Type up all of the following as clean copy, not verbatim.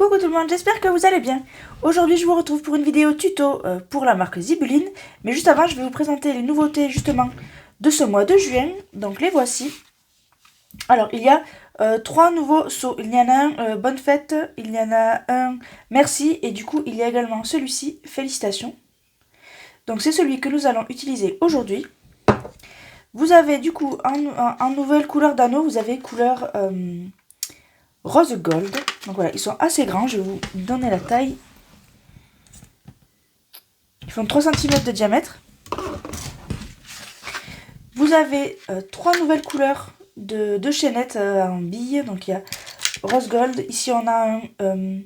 Coucou tout le monde, j'espère que vous allez bien. Aujourd'hui je vous retrouve pour une vidéo tuto pour la marque Zibeline. Mais juste avant je vais vous présenter les nouveautés justement de ce mois de juin. Donc les voici. Alors il y a 3 nouveaux seaux. Il y en a un bonne fête, il y en a un merci et du coup il y a également celui-ci félicitations. Donc c'est celui que nous allons utiliser aujourd'hui. Vous avez du coup en nouvelle couleur d'anneau, vous avez couleur rose gold. Donc voilà, ils sont assez grands, je vais vous donner la taille. Ils font 3 cm de diamètre. Vous avez 3 nouvelles couleurs de chaînettes en billes. Donc il y a rose gold, ici on a un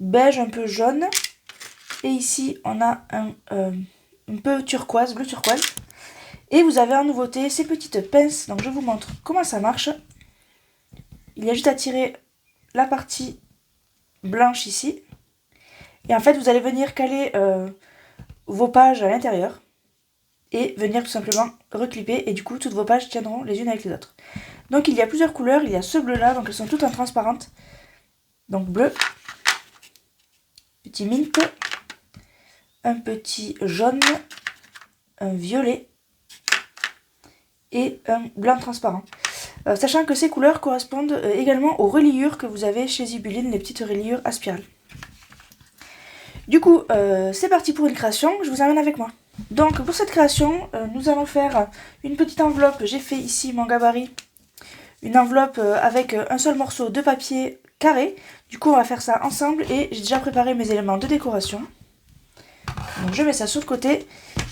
beige un peu jaune. Et ici on a un peu turquoise, bleu turquoise. Et vous avez en nouveauté ces petites pinces. Donc je vous montre comment ça marche. Il y a juste à tirer la partie blanche ici. Et en fait, vous allez venir caler vos pages à l'intérieur. Et venir tout simplement reclipper. Et du coup, toutes vos pages tiendront les unes avec les autres. Donc il y a plusieurs couleurs. Il y a ce bleu là. Donc elles sont toutes en transparente. Donc bleu. Petit mint. Un petit jaune. Un violet. Et un blanc transparent. Sachant que ces couleurs correspondent également aux reliures que vous avez chez Zibeline, les petites reliures à spirale. Du coup, c'est parti pour une création, je vous amène avec moi. Donc pour cette création, nous allons faire une petite enveloppe. J'ai fait ici mon gabarit, une enveloppe avec un seul morceau de papier carré. Du coup, on va faire ça ensemble et j'ai déjà préparé mes éléments de décoration. Donc je mets ça sur le côté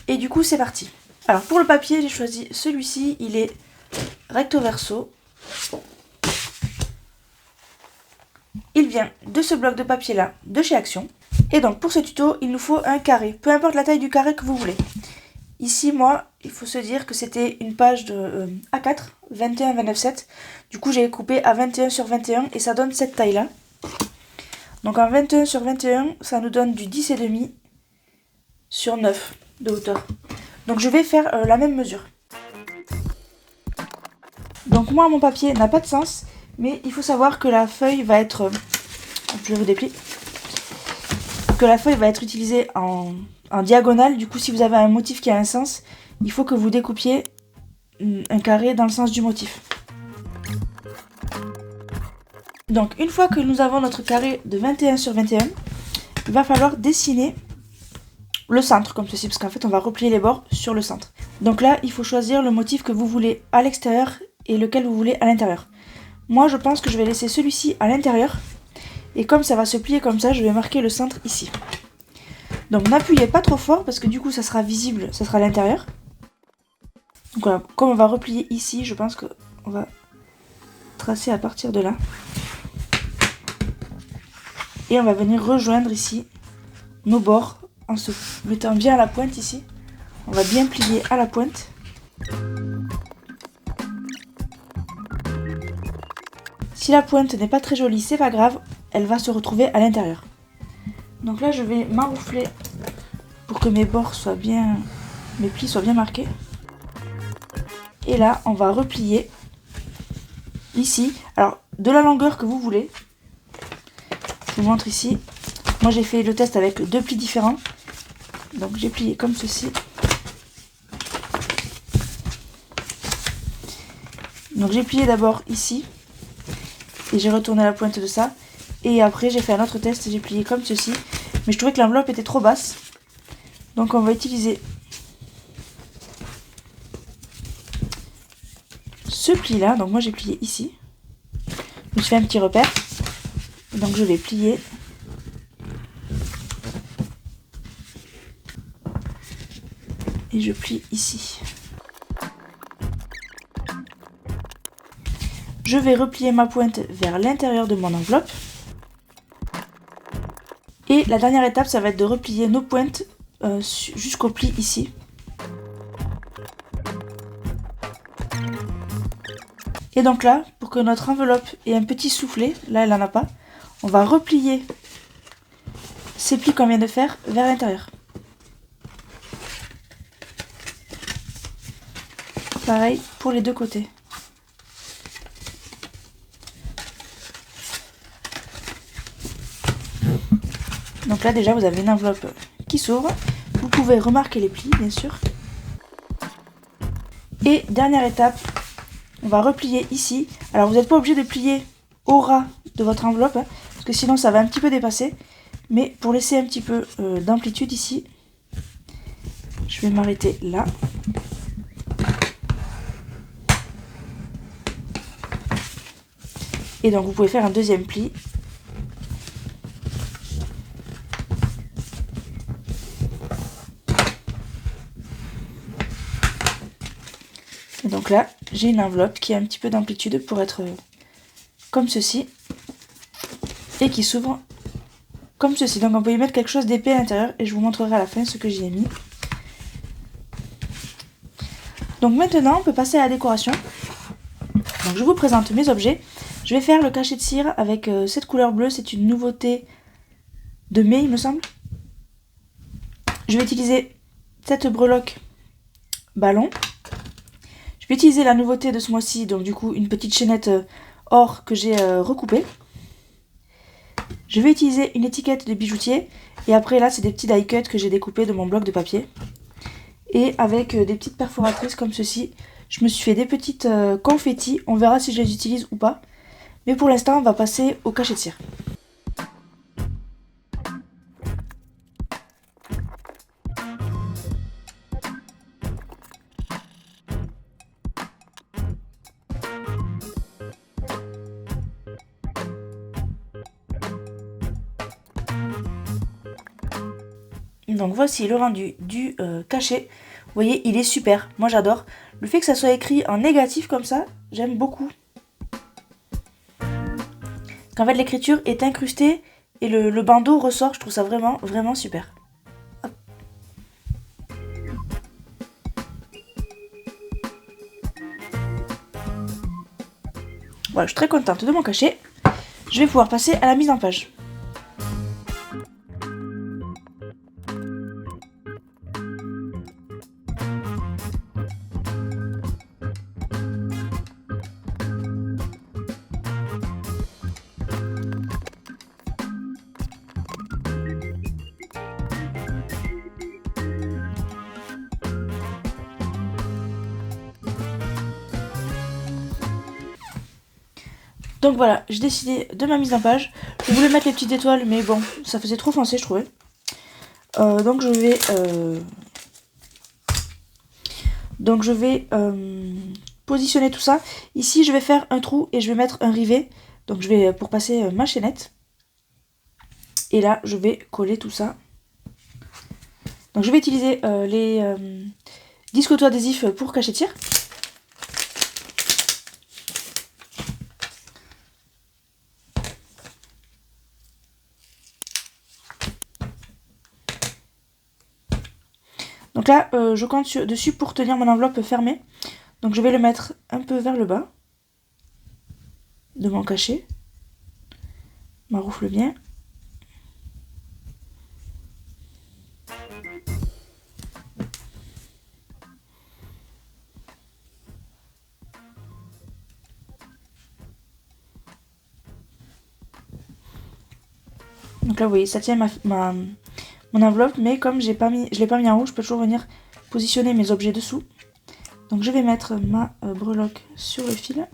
et du coup, c'est parti. Alors pour le papier, j'ai choisi celui-ci, il est recto verso. Il vient de ce bloc de papier là, de chez Action. Et donc pour ce tuto, il nous faut un carré, peu importe la taille du carré que vous voulez. Ici, moi, il faut se dire que c'était une page de A4, 21-29-7. Du coup, j'ai coupé à 21 sur 21 et ça donne cette taille là. Donc en 21 sur 21, ça nous donne du 10,5 sur 9 de hauteur. Donc je vais faire la même mesure. Donc moi, mon papier n'a pas de sens, mais il faut savoir que la feuille va être... Je vais vous déplier. Que la feuille va être utilisée en diagonale. Du coup, si vous avez un motif qui a un sens, il faut que vous découpiez un carré dans le sens du motif. Donc une fois que nous avons notre carré de 21 sur 21, il va falloir dessiner le centre comme ceci, parce qu'en fait on va replier les bords sur le centre. Donc là, il faut choisir le motif que vous voulez à l'extérieur et lequel vous voulez à l'intérieur. Moi, je pense que je vais laisser celui-ci à l'intérieur. Et comme ça va se plier comme ça, je vais marquer le centre ici. Donc n'appuyez pas trop fort parce que du coup ça sera visible, ça sera à l'intérieur. Donc voilà, comme on va replier ici, je pense qu'on va tracer à partir de là. Et on va venir rejoindre ici nos bords en se mettant bien à la pointe ici. On va bien plier à la pointe. Si la pointe n'est pas très jolie, c'est pas grave, elle va se retrouver à l'intérieur. Donc là, je vais m'enroufler pour que mes bords soient bien, mes plis soient bien marqués. Et là, on va replier ici. Alors, de la longueur que vous voulez. Je vous montre ici. Moi, j'ai fait le test avec 2 plis différents. Donc, j'ai plié comme ceci. Donc, j'ai plié d'abord ici. Et j'ai retourné la pointe de ça. Et après, j'ai fait un autre test. J'ai plié comme ceci. Mais je trouvais que l'enveloppe était trop basse. Donc, on va utiliser ce pli là. Donc, moi, j'ai plié ici. Je me suis fait un petit repère. Donc, je vais plier. Et je plie ici. Je vais replier ma pointe vers l'intérieur de mon enveloppe. Et la dernière étape, ça va être de replier nos pointes jusqu'au pli ici. Et donc là, pour que notre enveloppe ait un petit soufflet, là elle n'en a pas, on va replier ces plis qu'on vient de faire vers l'intérieur. Pareil pour les deux côtés. Donc là déjà vous avez une enveloppe qui s'ouvre. Vous pouvez remarquer les plis bien sûr. Et dernière étape, on va replier ici. Alors vous n'êtes pas obligé de plier au ras de votre enveloppe, hein, parce que sinon ça va un petit peu dépasser. Mais pour laisser un petit peu d'amplitude ici, je vais m'arrêter là. Et donc vous pouvez faire un deuxième pli. Et donc là, j'ai une enveloppe qui a un petit peu d'amplitude pour être comme ceci. Et qui s'ouvre comme ceci. Donc on peut y mettre quelque chose d'épais à l'intérieur et je vous montrerai à la fin ce que j'y ai mis. Donc maintenant, on peut passer à la décoration. Donc je vous présente mes objets. Je vais faire le cachet de cire avec cette couleur bleue. C'est une nouveauté de mai, il me semble. Je vais utiliser cette breloque ballon. Je vais utiliser la nouveauté de ce mois-ci, donc du coup une petite chaînette or que j'ai recoupée. Je vais utiliser une étiquette de bijoutier. Et après là, c'est des petits die cuts que j'ai découpés de mon bloc de papier. Et avec des petites perforatrices comme ceci, je me suis fait des petites confettis. On verra si je les utilise ou pas. Mais pour l'instant, on va passer au cachet de cire. Donc voici le rendu du cachet. Vous voyez, il est super. Moi j'adore. Le fait que ça soit écrit en négatif comme ça, j'aime beaucoup. Qu'en fait l'écriture est incrustée et le bandeau ressort. Je trouve ça vraiment, vraiment super. Hop. Voilà, je suis très contente de mon cachet. Je vais pouvoir passer à la mise en page. Donc voilà, j'ai décidé de ma mise en page. Je voulais mettre les petites étoiles, mais bon, ça faisait trop foncé, je trouvais. Donc je vais positionner tout ça. Ici, je vais faire un trou et je vais mettre un rivet. Donc je vais pour passer ma chaînette. Et là, je vais coller tout ça. Donc je vais utiliser les disques auto-adhésifs pour cachet de cire. Donc là, je compte dessus pour tenir mon enveloppe fermée. Donc je vais le mettre un peu vers le bas de mon cachet. M'enroufle bien. Donc là, vous voyez, ça tient mon enveloppe, mais comme je l'ai pas mis en haut, je peux toujours venir positionner mes objets dessous. Donc je vais mettre ma breloque sur le fil.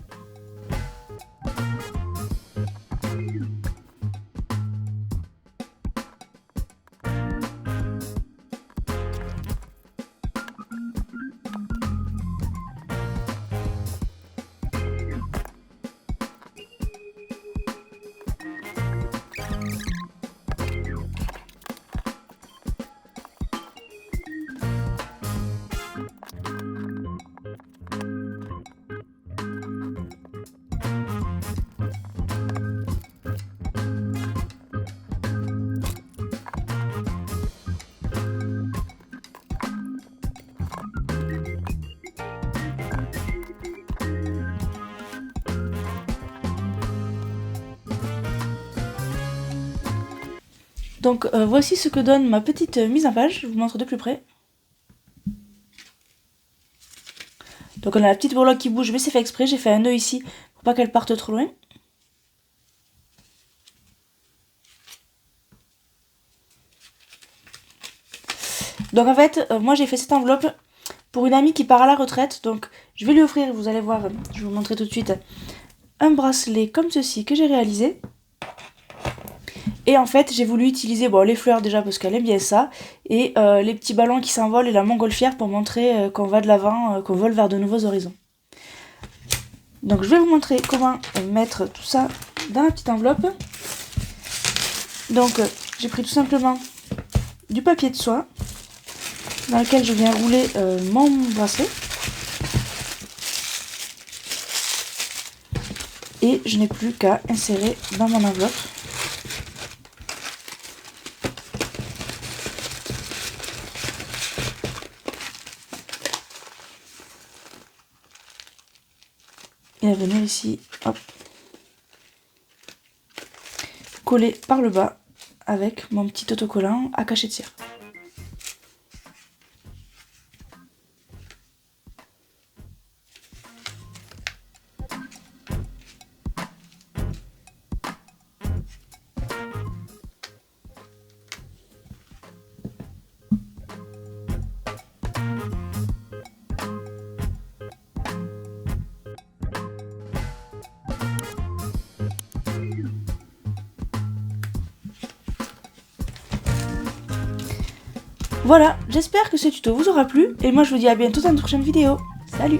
Donc voici ce que donne ma petite mise en page, je vous montre de plus près. Donc on a la petite breloque qui bouge, mais c'est fait exprès, j'ai fait un nœud ici pour pas qu'elle parte trop loin. Donc en fait, moi j'ai fait cette enveloppe pour une amie qui part à la retraite. Donc je vais lui offrir, vous allez voir, je vais vous montrer tout de suite, un bracelet comme ceci que j'ai réalisé. Et en fait, j'ai voulu utiliser les fleurs déjà parce qu'elle aime bien ça, et les petits ballons qui s'envolent et la montgolfière pour montrer qu'on va de l'avant, qu'on vole vers de nouveaux horizons. Donc je vais vous montrer comment mettre tout ça dans la petite enveloppe. Donc j'ai pris tout simplement du papier de soie dans lequel je viens rouler mon bracelet. Et je n'ai plus qu'à insérer dans mon enveloppe. Et à venir ici, hop, coller par le bas avec mon petit autocollant à cachet de cire. Voilà, j'espère que ce tuto vous aura plu et moi je vous dis à bientôt dans une prochaine vidéo. Salut!